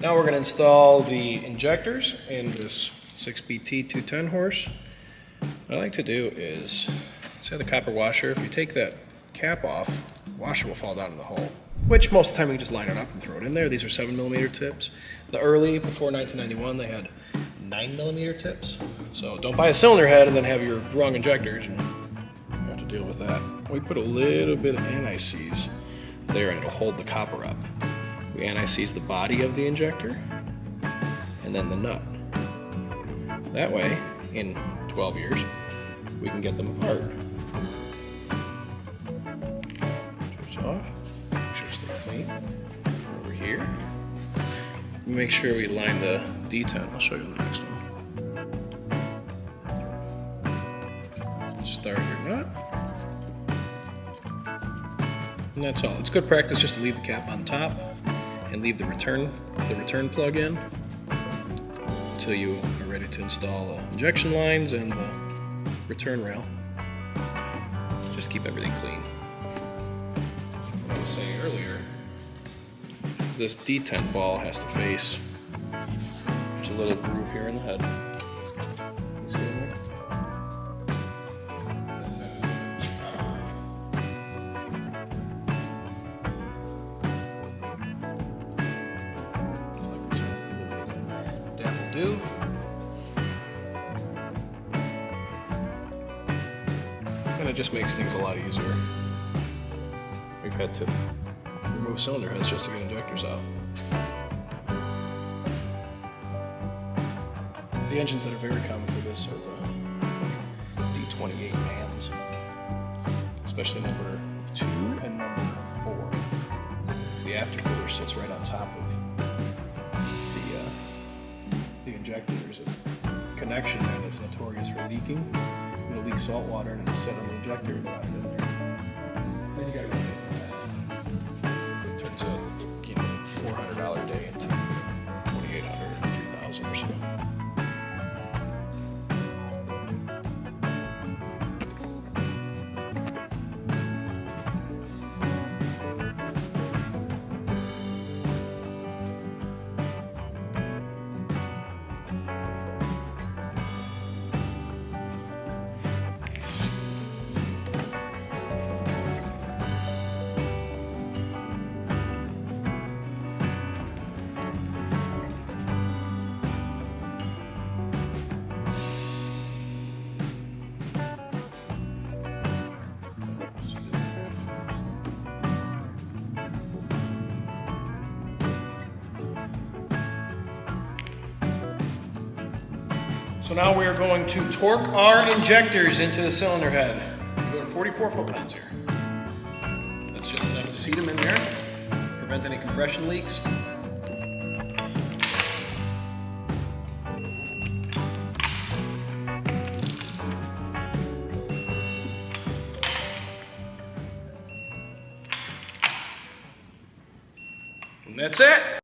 Now we're going to install the injectors in this 6BT 210 horse. What I like to do is, say the copper washer, if you take that cap off, the washer will fall down in the hole. Which most of the time we can just line it up and throw it in there. These are 7mm tips. The early, before 1991, they had 9mm tips. So don't buy a cylinder head and then have your wrong injectors and you have to deal with that. We put a little bit of anti-seize there and it'll hold the copper up. We anti-seize the body of the injector and then the nut. That way, in 12 years, we can get them apart. Chips off. Make sure it's stay clean. Over here. Make sure we line the D10. I'll show you the next one. Start your nut. And that's all. It's good practice just to leave the cap on top and leave the return plug in until you are ready to install the injection lines and the return rail. Just keep everything clean. What I was saying earlier is this D10 ball has to face. There's a little groove here in the head. You see it there? That will do. And it just makes things a lot easier. We've had to remove cylinder heads just to get injectors out. The engines that are very common for this are the D28 Mans, especially number 2 and number 4. Because the aftercooler sits right on top of the injector. There's a connection there that's notorious for leaking. It'll leak salt water and it'll sit on the injector and got it in there. Then you gotta go this. Turns a $400 day into $2,800 or $3,000 or so. So now we are going to torque our injectors into the cylinder head. We go to 44 foot-pounds here. That's just enough to seat them in there, prevent any compression leaks. And that's it.